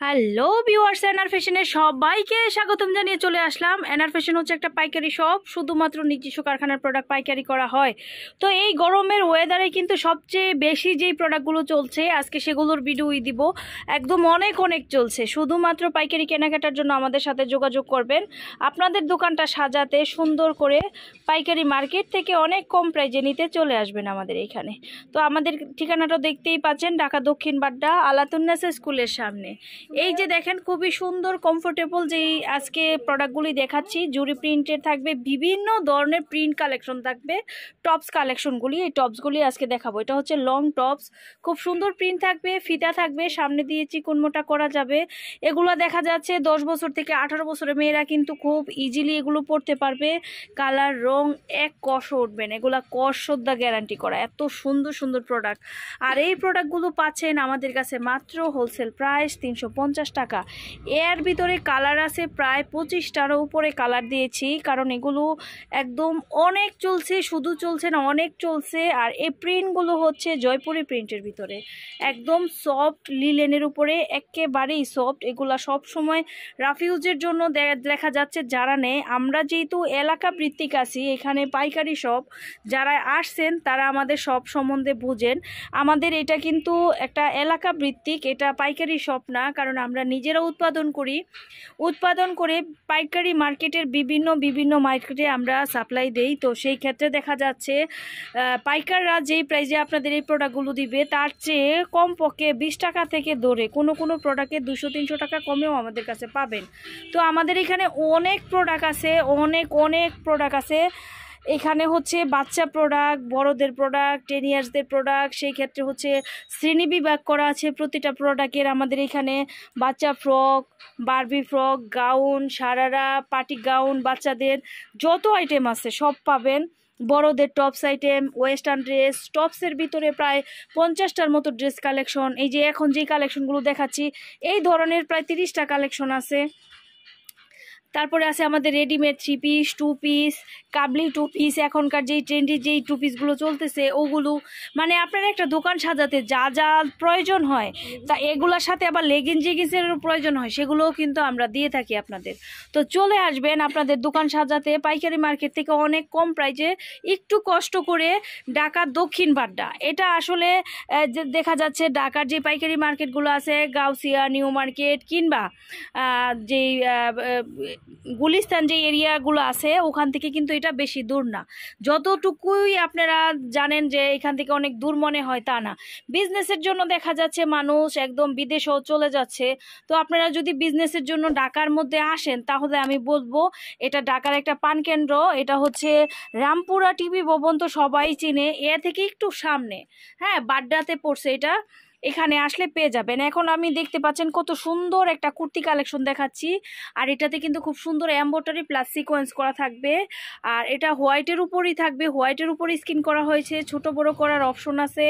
Hello viewers, NR ফ্যাশনে সবাইকে স্বাগতম জানিয়ে চলে আসলাম। এনআর ফ্যাশন হচ্ছে একটা পাইকারি শপ, শুধুমাত্র নিজস্ব কারখানার প্রোডাক্ট পাইকারি করা হয়। তো এই গরমের ওয়েদারে কিন্তু সবচেয়ে বেশি যেই প্রোডাক্টগুলো চলছে আজকে সেগুলোর ভিডিওই দিব। একদম অনেক চলছে। শুধুমাত্র পাইকারি কেনাকাটার জন্য আমাদের সাথে যোগাযোগ করবেন। আপনাদের দোকানটা সাজাতে সুন্দর করে পাইকারি মার্কেট থেকে অনেক কম প্রাইজে নিতে চলে আসবেন আমাদের এইখানে। তো আমাদের ঠিকানাটা দেখতেই পাচ্ছেন, ঢাকা দক্ষিণ বাড্ডা আলাতুন্নেসা স্কুলের সামনে। এই যে দেখেন, খুবই সুন্দর কমফোর্টেবল যেই আজকে প্রোডাক্টগুলি দেখাচ্ছি, জুরি প্রিন্টের থাকবে, বিভিন্ন ধরনের প্রিন্ট কালেকশন থাকবে, টপস কালেকশনগুলি। এই টপসগুলি আজকে দেখাবো। এটা হচ্ছে লং টপস, খুব সুন্দর প্রিন্ট থাকবে, ফিতা থাকবে, সামনে দিয়ে চিকন মোটা করা যাবে। এগুলো দেখা যাচ্ছে 10 বছর থেকে 18 বছরের মেয়েরা কিন্তু খুব ইজিলি এগুলো পরতে পারবে। কালার রং এক কষও উঠবেন, এগুলা কষ শ্রদ্ধা গ্যারান্টি করা। এত সুন্দর প্রোডাক্ট। আর এই প্রোডাক্টগুলো পাচ্ছেন আমাদের কাছে মাত্র হোলসেল প্রাইস 350 টাকা। এর ভিতরে কালার আছে প্রায় 25টারও উপরে কালার দিয়েছি, কারণ এগুলো একদম অনেক চলছে, শুধু চলছে না, অনেক চলছে। আর এই প্রিন্টগুলো হচ্ছে জয়পুরি প্রিন্টের ভিতরে, একদম সফট লিলেনের উপরে, একেবারেই সফট। এগুলা সব সময় রাফিউজের জন্য দেখা যাচ্ছে যারা নেয়। আমরা যেহেতু এলাকা ভিত্তিক আছি, এখানে পাইকারি শপ, যারা আসছেন তারা আমাদের শপ সম্বন্ধে বুঝেন। আমাদের এটা কিন্তু একটা এলাকা ভিত্তিক, এটা পাইকারি শপ না, কারণ আমরা নিজেরা উৎপাদন করে পাইকারি মার্কেটের বিভিন্ন মার্কেটে আমরা সাপ্লাই দেই। তো সেই ক্ষেত্রে দেখা যাচ্ছে পাইকাররা যেই প্রাইজে আপনাদের এই প্রোডাক্টগুলো দিবে তার চেয়ে কমপক্ষে 20 টাকা থেকে ধরে কোনো প্রোডাক্টে 200-300 টাকা কমেও আমাদের কাছে পাবেন। তো আমাদের এখানে অনেক প্রোডাক্ট আছে। এখানে হচ্ছে বাচ্চা প্রোডাক্ট, বড়দের প্রোডাক্ট, 10 ইয়ার্সদের প্রোডাক্ট। সেই ক্ষেত্রে হচ্ছে শ্রেণী বিভাগ করা আছে প্রতিটা প্রোডাক্টের। আমাদের এখানে বাচ্চা frock, Barbie frock, gown, sharara, party gown, বাচ্চাদের যত আইটেম আছে সব পাবেন। বড়দের টপস আইটেম, ওয়েস্টার্ন ড্রেস, টপসের ভিতরে প্রায় 50টার মতো ড্রেস কালেকশন। এই যে এখন যে কালেকশনগুলো দেখাচ্ছি এই ধরনের প্রায় 30টা কালেকশন আছে। তারপরে আছে আমাদের রেডিমেড 3 পিস, 2 পিস, কাবলি 2 পিস, এখনকার যেই ট্রেন্ডি যেই 2 পিসগুলো চলতেছে ওগুলো। মানে আপনার একটা দোকান সাজাতে যা প্রয়োজন হয়, তা এগুলোর সাথে আবার লেগিংসেরও প্রয়োজন হয়, সেগুলোও কিন্তু আমরা দিয়ে থাকি আপনাদের। তো চলে আসবেন আপনাদের দোকান সাজাতে পাইকারি মার্কেট থেকে অনেক কম প্রাইজে, একটু কষ্ট করে। ঢাকা দক্ষিণ বাড্ডা, এটা আসলে দেখা যাচ্ছে ঢাকার যে পাইকারি মার্কেটগুলো আছে, গাউসিয়া, নিউ মার্কেট, কিংবা যেই গুলিস্তান যে এরিয়াগুলো আছে ওখান থেকে কিন্তু এটা বেশি দূর না। যতটুকুই আপনারা জানেন যে এখান থেকে অনেক দূর মনে হয় তা না। বিজনেসের জন্য দেখা যাচ্ছে মানুষ একদম বিদেশেও চলে যাচ্ছে। তো আপনারা যদি বিজনেসের জন্য ঢাকার মধ্যে আসেন তাহলে আমি বলবো এটা ঢাকার একটা পান কেন্দ্র। এটা হচ্ছে রামপুরা টিভি ভবন, তো সবাই চিনে। এ থেকে একটু সামনে, হ্যাঁ, বাড্ডাতে পড়ছে এটা। এখানে আসলে পেয়ে যাবেন। এখন আমি দেখতে পাচ্ছেন কত সুন্দর একটা কুর্তি কালেকশন দেখাচ্ছি। আর এটাতে কিন্তু খুব সুন্দর এমব্রয়ডারি প্লাস সিকোয়েন্স করা থাকবে। আর এটা হোয়াইটের উপরই থাকবে, হোয়াইটের উপর স্কিন করা হয়েছে, ছোট বড় করার অপশন আছে।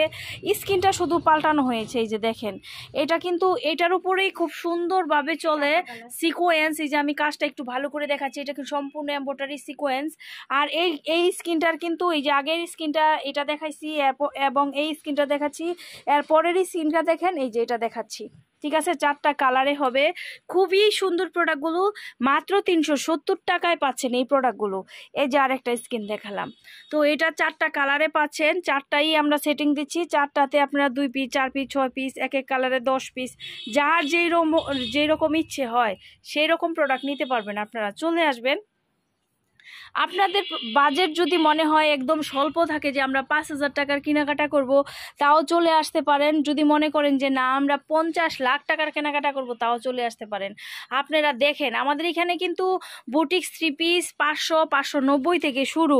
স্কিনটা শুধু পাল্টানো হয়েছে। এই যে দেখেন, এটা কিন্তু এটার উপরেই খুব সুন্দরভাবে চলে সিকোয়েন্স। এই যে আমি কাজটা একটু ভালো করে দেখাচ্ছি, এটা কিন্তু সম্পূর্ণ এমব্রয়ডারি সিকোয়েন্স। আর এই স্কিনটার কিন্তু এই যে আগের স্কিনটা এটা দেখাইছি এবং এই স্কিনটা দেখাচ্ছি, এরপরেরই স্কিনটা দেখেন, এই যে এটা দেখাচ্ছি। ঠিক আছে, 4টা কালারে হবে। খুবই সুন্দর প্রোডাক্টগুলো, মাত্র 370 টাকায় পাচ্ছেন এই প্রোডাক্টগুলো। এই যে আরেকটা স্কিন দেখালাম, তো এটা 4টা কালারে পাচ্ছেন। 4টাই আমরা সেটিং দিচ্ছি। 4টাতে আপনারা 2 পিস, 4 পিস, 6 পিস, এক কালারে 10 পিস, যার যেই রকম ইচ্ছে হয় সেই রকম প্রোডাক্ট নিতে পারবেন। আপনারা চলে আসবেন। আপনাদের বাজেট যদি মনে হয় একদম স্বল্প থাকে, যে আমরা 5,000 টাকার কেনাকাটা করব, তাও চলে আসতে পারেন। যদি মনে করেন যে না আমরা 50 লাখ টাকার কেনাকাটা করব, তাও চলে আসতে পারেন। আপনারা দেখেন আমাদের এখানে কিন্তু বুটিক্স 3 পিস 500-590 থেকে শুরু,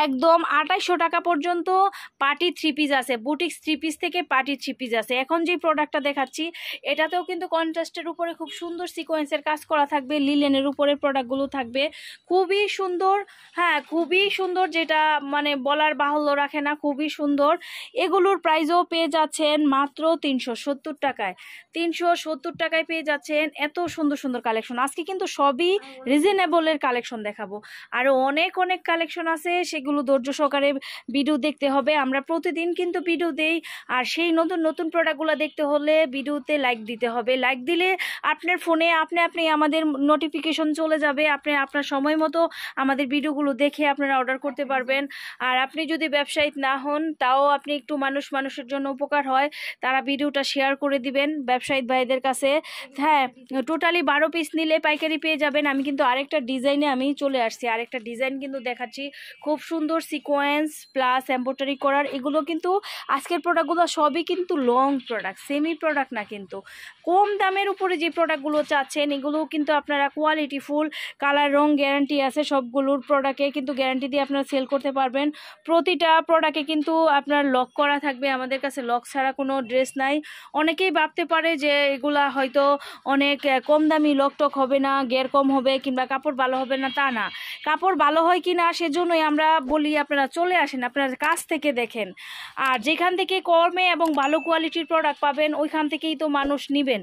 একদম 2800 টাকা পর্যন্ত পার্টি 3 পিস আছে। বুটিক্স 3 পিস থেকে পার্টি 3 পিস আছে। এখন যে প্রোডাক্টটা দেখাচ্ছি এটাতেও কিন্তু কন্ট্রাস্টের উপরে খুব সুন্দর সিকোয়েন্সের কাজ করা থাকবে, লিলেনের উপরে প্রোডাক্টগুলো থাকবে। খুবই সুন্দর সুন্দর, হ্যাঁ খুবই সুন্দর, যেটা মানে বলার বাহুল্য রাখে না, খুবই সুন্দর। এগুলোর প্রাইসও পেয়ে যাচ্ছেন মাত্র 370 টাকায়। 370 টাকায় পেয়ে যাচ্ছেন এত সুন্দর সুন্দর কালেকশন। আজকে কিন্তু সবই রিজনেবলের কালেকশন দেখাবো, আরও অনেক অনেক কালেকশন আছে, সেগুলো ধৈর্য সহকারে ভিডিও দেখতে হবে। আমরা প্রতিদিন কিন্তু ভিডিও দেই, আর সেই নতুন নতুন প্রোডাক্টগুলো দেখতে হলে ভিডিওতে লাইক দিতে হবে। লাইক দিলে আপনার ফোনে আপনি আমাদের নোটিফিকেশন চলে যাবে, আপনি আপনার সময় মতো আমাদের ভিডিওগুলো দেখে আপনারা অর্ডার করতে পারবেন। আর আপনি যদি ব্যবসায়ী না হন, তাও আপনি একটু মানুষের জন্য উপকার হয়, তারা ভিডিওটা শেয়ার করে দিবেন ব্যবসায়ী ভাইদের কাছে। হ্যাঁ, টোটালি 12 পিস নিলে পাইকারি পেয়ে যাবেন। আমি কিন্তু আরেকটা ডিজাইনে আমি চলে আসছি, আরেকটা ডিজাইন কিন্তু দেখাচ্ছি, খুব সুন্দর সিকোয়েন্স প্লাস এমব্রয়ডারি করার। এগুলো কিন্তু আজকের প্রোডাক্টগুলো সবই কিন্তু লং প্রোডাক্ট, সেমি প্রোডাক্ট না। কিন্তু কম দামের উপরে যে প্রোডাক্টগুলো চাচ্ছেন, এগুলো কিন্তু আপনারা কোয়ালিটি ফুল, কালার রং গ্যারান্টি আছে, সবগুলোর প্রোডাক্টে কিন্তু গ্যারান্টি দিয়ে আপনারা সেল করতে পারবেন। প্রতিটা প্রোডাক্টে কিন্তু আপনার লক করা থাকবে, আমাদের কাছে লক ছাড়া কোনো ড্রেস নাই। অনেকেই ভাবতে পারে যে এগুলা হয়তো অনেক কম দামি, লক টক হবে না, গের কম হবে, কিংবা কাপড় ভালো হবে না, তা না। কাপড় ভালো হয় কি না সেজন্যই আমরা বলি আপনারা চলে আসেন, আপনারা কাছ থেকে দেখেন। আর যেখান থেকে কমে এবং ভালো কোয়ালিটির প্রোডাক্ট পাবেন, ওইখান থেকেই তো মানুষ নেবেন।